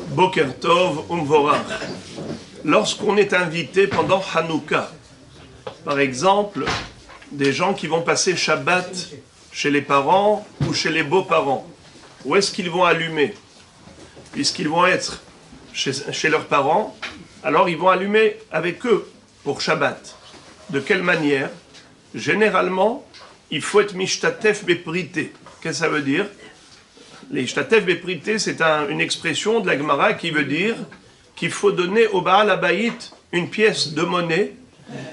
Boker Tov Umvorach. Lorsqu'on est invité pendant Hanouka, par exemple, des gens qui vont passer Shabbat chez les parents ou chez les beaux-parents, où est-ce qu'ils vont allumer? Puisqu'ils vont être chez leurs parents, alors ils vont allumer avec eux pour Shabbat. De quelle manière? Généralement, il faut être mishtatef beprité. Qu'est-ce que ça veut dire? Les shtatef beprité, c'est une expression de la Gemara qui veut dire qu'il faut donner au Baal Habayit une pièce de monnaie,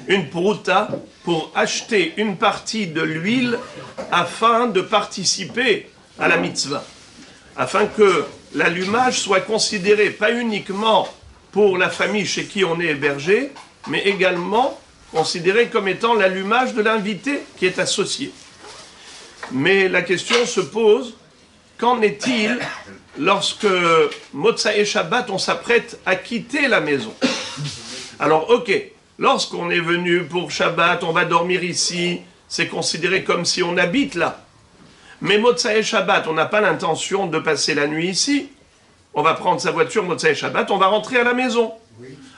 une prouta, pour acheter une partie de l'huile afin de participer à la mitzvah. Afin que l'allumage soit considéré pas uniquement pour la famille chez qui on est hébergé, mais également considéré comme étant l'allumage de l'invité qui est associé. Mais la question se pose, qu'en est-il lorsque Motsai Shabbat, on s'apprête à quitter la maison? Alors ok, lorsqu'on est venu pour Shabbat, on va dormir ici, c'est considéré comme si on habite là. Mais Motsai Shabbat, on n'a pas l'intention de passer la nuit ici. On va prendre sa voiture Motsai Shabbat, on va rentrer à la maison.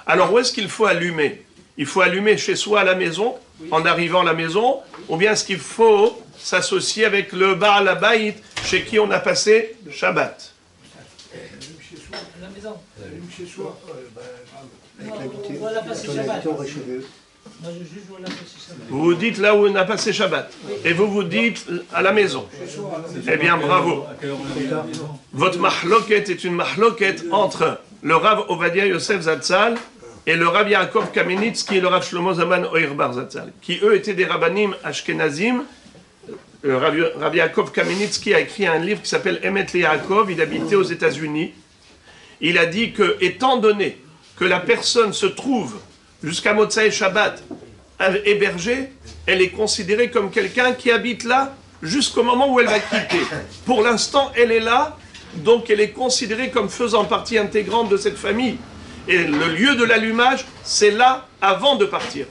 Alors où est-ce qu'il faut allumer? Il faut allumer chez soi à la maison, en arrivant à la maison, ou bien est-ce qu'il faut s'associer avec le Baal Habayit chez qui on a passé Shabbat? À la maison. Chez soi. Avec l'invité. On va passer Shabbat. Moi, je juge où on a passé Shabbat. Vous vous dites là où on a passé Shabbat. Et vous vous dites à la maison. Eh bien, bravo. Votre mahloket est une mahloket entre le Rav Ovadia Yosef Zatzal et le Rav Yaakov Kamenitz, qui est le Rav Shlomo Zaman Auerbach Zatzal, qui eux étaient des rabbanim ashkenazim. Rav Yaakov Kamenitz, qui a écrit un livre qui s'appelle Emet le Yaakov, il habitait aux États-Unis. Il a dit que, étant donné que la personne se trouve jusqu'à Motsai Shabbat hébergée, elle est considérée comme quelqu'un qui habite là jusqu'au moment où elle va quitter. Pour l'instant, elle est là, donc elle est considérée comme faisant partie intégrante de cette famille. Et le lieu de l'allumage, c'est là avant de partir.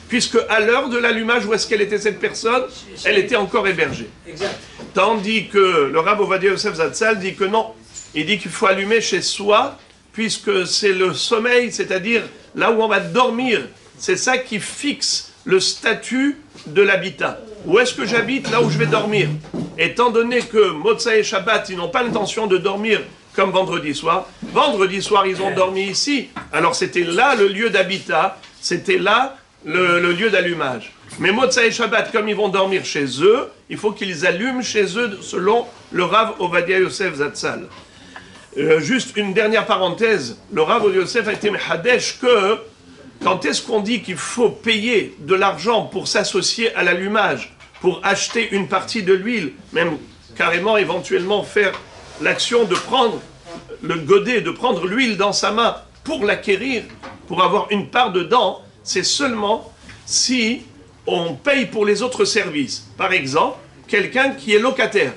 Puisque à l'heure de l'allumage, où est-ce qu'elle était cette personne? Elle était encore hébergée. Exact. Tandis que le Rav Ovadia Yosef Zatzal dit que non. Il dit qu'il faut allumer chez soi, puisque c'est le sommeil, c'est-à-dire là où on va dormir. C'est ça qui fixe le statut de l'habitat. Où est-ce que j'habite? Là où je vais dormir. Étant donné que Motsai et Shabbat, ils n'ont pas l'intention de dormir comme vendredi soir. Vendredi soir, ils ont dormi ici. Alors c'était là le lieu d'habitat, c'était là le lieu d'allumage. Mais Motsai et Shabbat, comme ils vont dormir chez eux, il faut qu'ils allument chez eux selon le Rav Ovadia Yosef Zatzal. Juste une dernière parenthèse, le Rav Ovadia Yosef a été mehadesh que quand est-ce qu'on dit qu'il faut payer de l'argent pour s'associer à l'allumage, pour acheter une partie de l'huile, même carrément éventuellement faire l'action de prendre le godet, de prendre l'huile dans sa main pour l'acquérir, pour avoir une part dedans, c'est seulement si on paye pour les autres services. Par exemple, quelqu'un qui est locataire,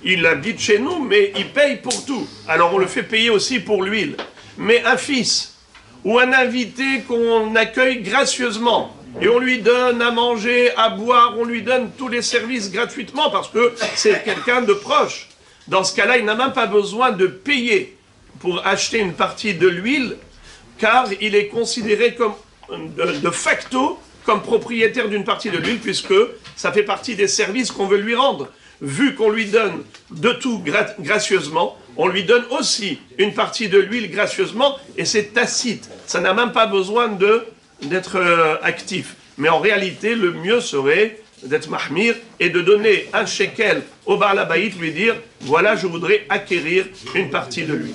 il habite chez nous, mais il paye pour tout. Alors on le fait payer aussi pour l'huile. Mais un fils ou un invité qu'on accueille gracieusement, et on lui donne à manger, à boire, on lui donne tous les services gratuitement parce que c'est quelqu'un de proche. Dans ce cas-là, il n'a même pas besoin de payer pour acheter une partie de l'huile, car il est considéré comme de facto comme propriétaire d'une partie de l'huile, puisque ça fait partie des services qu'on veut lui rendre. Vu qu'on lui donne de tout gracieusement, on lui donne aussi une partie de l'huile gracieusement, et c'est tacite. Ça n'a même pas besoin d'être actif. Mais en réalité, le mieux serait d'être mahmir et de donner un shekel au Baal Habayit, lui dire, voilà, je voudrais acquérir une partie de l'huile.